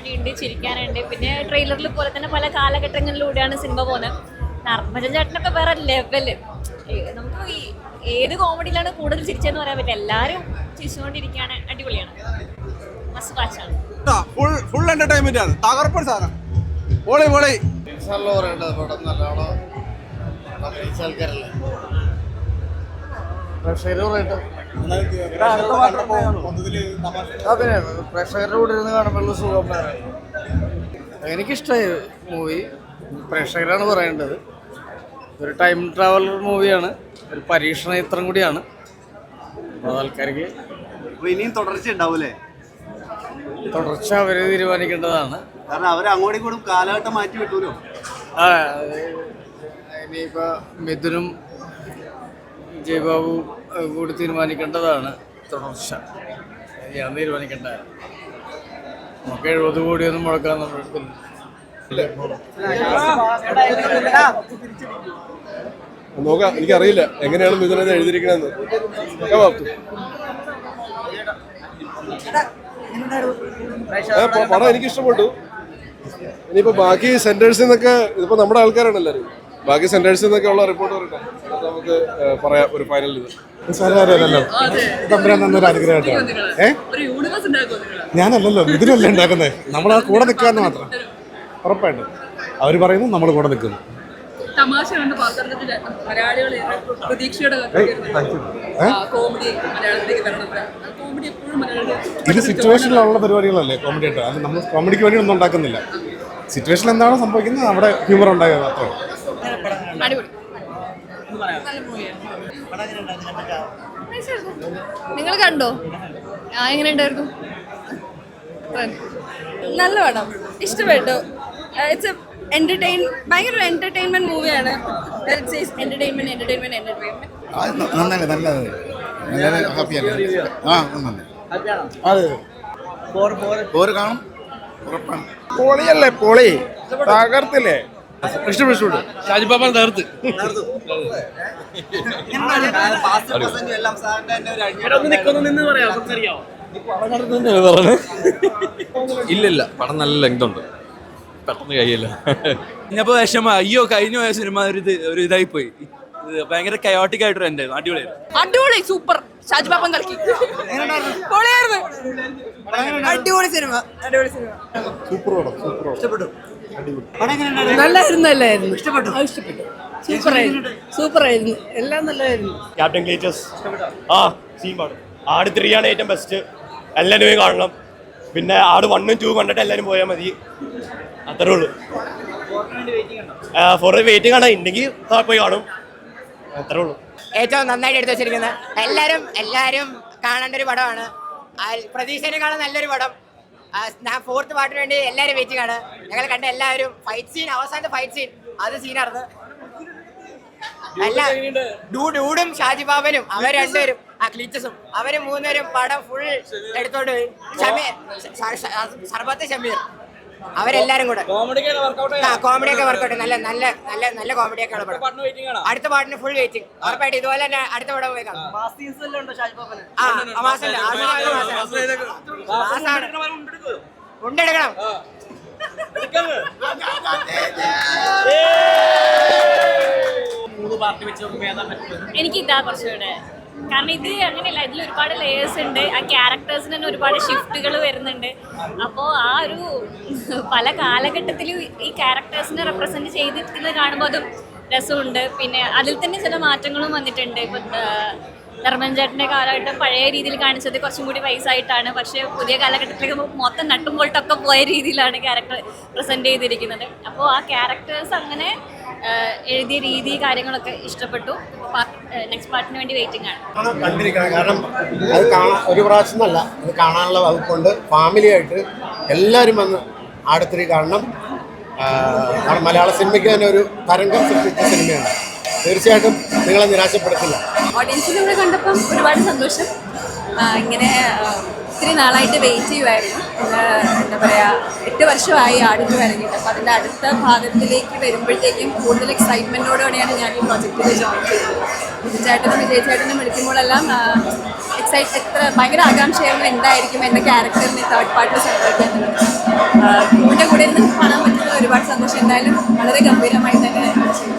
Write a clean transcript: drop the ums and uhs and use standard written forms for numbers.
Comedy ഉണ്ട്, ചിരിക്കാനുണ്ട്. പിന്നെ ട്രെയിലറിൽ പോലെ തന്നെ പല കാലഘട്ടങ്ങളിലൂടെയാണ് സിനിമ പോകുന്നത്. നർമ്മജൻ ചേട്ടനൊക്കെ വേറെ ലെവല്. നമുക്ക് ഈ ഏത് കോമഡിയിലാണ് കൂടുതൽ ചിരിച്ചതെന്ന് പറയാൻ പറ്റില്ല. എല്ലാവരും ചിരിച്ചുകൊണ്ടിരിക്കുകയാണ്. അടിപൊളിയാണ്. മസ്റ്റ് വാച്ചാണ്. ഫുൾ എന്റർടൈൻമെന്റ് ആണ്. തകർപ്പൻ സാധനം. പൊളി പൊളി. പ്രേക്ഷകരുടെ കൂടെ ഇരുന്ന് കാണുമ്പോൾ സുഖം. എനിക്കിഷ്ടമായി മൂവി. പ്രേക്ഷകരാണ് പറയേണ്ടത്. ഒരു ടൈം ട്രാവലർ മൂവിയാണ്, ഒരു പരീക്ഷണ ചിത്രം കൂടിയാണ്. ആൾക്കാർക്ക് ഇനിയും തുടർച്ച ഉണ്ടാവൂലേ? തുടർച്ച അവര് തീരുമാനിക്കേണ്ടതാണ്. കാരണം അവർ അങ്ങോട്ടും ഇങ്ങോട്ടും കാലഘട്ടം മാറ്റി വിട്ടൂലോ. ഇനിയിപ്പോ മിഥുനും ജയബാബു കൂടി തീരുമാനിക്കേണ്ടതാണ് തുടർച്ച. ഞാൻ തീരുമാനിക്കേണ്ടതാണ്. നമുക്ക് 70 കോടിയൊന്നും മുടക്കാൻ നമ്മുടെ അടുത്തില്ല. നോക്കാം, എനിക്കറിയില്ല എങ്ങനെയാണ് മിഥുനത് എഴുതിയിരിക്കണെന്ന്. പടം എനിക്ക് ഇഷ്ടപ്പെട്ടു. ഇനിയിപ്പോ ബാക്കി സെന്റേഴ്സിൽ നിന്നൊക്കെ ഇതിപ്പോ നമ്മുടെ ആൾക്കാരാണ് എല്ലാവരും. ബാക്കി സെന്റേഴ്സിൽ നിന്നൊക്കെ ഉള്ള റിപ്പോർട്ട് വരട്ടെ, നമുക്ക് പറയാം ഒരു ഫൈനൽ. ഇത് നന്നൊരു അനുഗ്രഹമായിട്ടാണ്. ഞാനല്ലല്ലോ, ഇതിനല്ല ഉണ്ടാക്കുന്നത്. നമ്മൾ ആ കൂടെ നിൽക്കാന്ന് മാത്രം. ഉറപ്പായിട്ടും അവർ പറയുന്നു, നമ്മൾ കൂടെ നിൽക്കുന്നു. ഇത് സിറ്റുവേഷനിലുള്ള പരിപാടികളല്ലേ കോമഡി ആയിട്ട്. അത് നമ്മൾ കോമഡിക്ക് വേണ്ടി ഒന്നും ഉണ്ടാക്കുന്നില്ല. സിറ്റുവേഷൻ എന്താണോ സംഭവിക്കുന്നത് അവിടെ ഹ്യൂമർ ഉണ്ടാകുക മാത്രമേ. നിങ്ങൾ കണ്ടോ? എങ്ങനെ ഉണ്ടായിരുന്നു? നല്ല പടം, ഇഷ്ടപ്പെട്ടു. ഇറ്റ്സ് ഭയങ്കര എന്റർടൈൻമെന്റ് മൂവിയാണ്. പൊളിയല്ലേ, പൊളി തകർത്തില്ലേ. ഇഷ്ടപ്പെട്ടു. ഷാജിബാബാൻ തകർത്ത്. ഇല്ലില്ല, പടം നല്ല ലെങ്ത് ഉണ്ട്, പെട്ടെന്ന് കഴിയില്ല. ഇനിയപ്പോ വിഷമ, അയ്യോ കഴിഞ്ഞു പോയ സിനിമ ഒരു ഇതായി പോയി. ഭയങ്കര കയോട്ടിക് ആയിട്ടൊരു എൻഡ്. അടിപൊളി, സൂപ്പർ. ഷാജിബാബൻ കളിക്കി പൊളിയായിരുന്നു. അടിപൊളി സിനിമ, അടിപൊളി സിനിമ. സൂപ്പർ പടം, സൂപ്പർ പടം. ഇഷ്ടപ്പെട്ടു. നല്ലായിരുന്നു. ഇഷ്ടപ്പെട്ടു. സൂപ്പറായിരുന്നു, സൂപ്പറായിരുന്നു. എല്ലാം നല്ലതായിരുന്നു. ക്യാപ്റ്റൻ ക്ലീറ്റസ് സീൻ പാടും. ആട് 3 ആണ് ഏറ്റവും ബെസ്റ്റ്. എല്ലാവരും പോയി കാണണം. പിന്നെ ആട് 1ഉം 2ഉം കണ്ടിട്ട് എല്ലാവരും പോയാൽ മതി. അത്രേ ഉള്ളൂ. ഫോർ വെയിറ്റിംഗ് ആണ്, ഉണ്ടെങ്കിൽ പോയി കാണും. അത്രേ ഉള്ളൂ. ഏറ്റവും നന്നായിട്ട് എടുത്തു വെച്ചിരിക്കുന്നത് എല്ലാവരും കാണേണ്ട ഒരു പടമാണ്. പ്രതീക്ഷേനേക്കാളും നല്ലൊരു പടം. ഞാൻ 4th പാർട്ടിന് വേണ്ടി എല്ലാവരും വെയിറ്റിംഗ് ആണ്. ഞങ്ങൾ കണ്ട എല്ലാവരും ഫൈറ്റ് സീൻ, അവസാനത്തെ ഫൈറ്റ് സീൻ, അത് സീനായിരുന്നു. ഡൂഡും ഷാജിബാബനും അവർ രണ്ടുപേരും, ക്ലീറ്റസും അവര് 3 പേരും പടം ഫുൾ എടുത്തോണ്ട് പോയി. സർബത്ത് ഷമീർ അവരെല്ലാരും കൂടെ കോമഡിയൊക്കെ വർക്കൗട്ട്. നല്ല നല്ല നല്ല നല്ല കോമഡിയൊക്കെ ഉള്ള പടം. അടുത്ത പാട്ടിന് ഫുൾ വെയിറ്റിംഗ്. ഉറപ്പായിട്ട് ഇതുപോലെ തന്നെ അടുത്ത പടം പോയി കാണാം. ഉണ്ടെടുക്കണം. എനിക്ക് ഇതാ കുറച്ചുകൂടെ. കാരണം ഇത് അങ്ങനെയല്ല, ഇതിൽ ഒരുപാട് ലേയേഴ്സ് ഉണ്ട്. ആ ക്യാരക്ടേഴ്സിന് തന്നെ ഒരുപാട് ഷിഫ്റ്റുകൾ വരുന്നുണ്ട്. അപ്പോൾ ആ ഒരു പല കാലഘട്ടത്തിലും ഈ ക്യാരക്ടേഴ്സിനെ റെപ്രസെൻറ്റ് ചെയ്തിരിക്കുന്നത് കാണുമ്പോൾ അതും രസമുണ്ട്. പിന്നെ അതിൽ തന്നെ ചില മാറ്റങ്ങളും വന്നിട്ടുണ്ട്. ഇപ്പം ധർമ്മൻ ചേട്ടൻ്റെ കാലഘട്ടം പഴയ രീതിയിൽ കാണിച്ചത് കുറച്ചും കൂടി വയസ്സായിട്ടാണ്. പക്ഷേ പുതിയ കാലഘട്ടത്തിലേക്ക് മൊത്തം നട്ടും ബോൾട്ടൊക്കെ പോയ രീതിയിലാണ് ക്യാരക്ടർ പ്രസൻറ്റ് ചെയ്തിരിക്കുന്നത്. അപ്പോൾ ആ ക്യാരക്ടേഴ്സ് അങ്ങനെ എഴുതിയ രീതി കാര്യങ്ങളൊക്കെ ഇഷ്ടപ്പെട്ടു. നെക്സ്റ്റ് പാർട്ടിന് വേണ്ടി വെയിറ്റിംഗ് ആണ്. കണ്ടിരിക്കണം. കാരണം അത് കാണാൻ ഒരു പ്രാവശ്യം എന്നല്ല, അത് കാണാനുള്ള വകുപ്പുണ്ട്. ഫാമിലിയായിട്ട് എല്ലാവരും വന്ന് ആട് 3 കാണണം. മലയാള സിനിമയ്ക്ക് തന്നെ ഒരു തരംഗം സൃഷ്ടിച്ച സിനിമയാണ്. തീർച്ചയായിട്ടും നിങ്ങളെ നിരാശപ്പെടുത്തില്ല. ഓഡിയൻസിനെ ഇവിടെ കണ്ടപ്പം ഒരുപാട് സന്തോഷം. ഇങ്ങനെ ഒത്തിരി നാളായിട്ട് വെയിറ്റ് ചെയ്യുമായിരുന്നു. എന്താ പറയുക, 8 വർഷമായി ആടിന് വരങ്ങിയിട്ട്. അപ്പോൾ അതിൻ്റെ അടുത്ത ഭാഗത്തിലേക്ക് വരുമ്പോഴത്തേക്കും കൂടുതൽ എക്സൈറ്റ്മെൻറ്റോടെയാണ് ഞാൻ ഈ പ്രോജക്റ്റിൽ ജോയിൻ ചെയ്തത്. വിജയേട്ടനും വിജയിച്ചേട്ടനും വിളിക്കുമ്പോഴെല്ലാം എത്ര ഭയങ്കര ആകാംക്ഷയായിരുന്നു എന്തായിരിക്കും എൻ്റെ ക്യാരക്ടറിനെ തേർഡ് പാർട്ടിൽ സംഭവിക്കാൻ. ക്രൂവിൻ്റെ കൂടെ ഇരുന്ന് കാണാൻ പറ്റുന്നത് ഒരുപാട് സന്തോഷം. എന്തായാലും വളരെ ഗംഭീരമായി തന്നെ ചെയ്തു.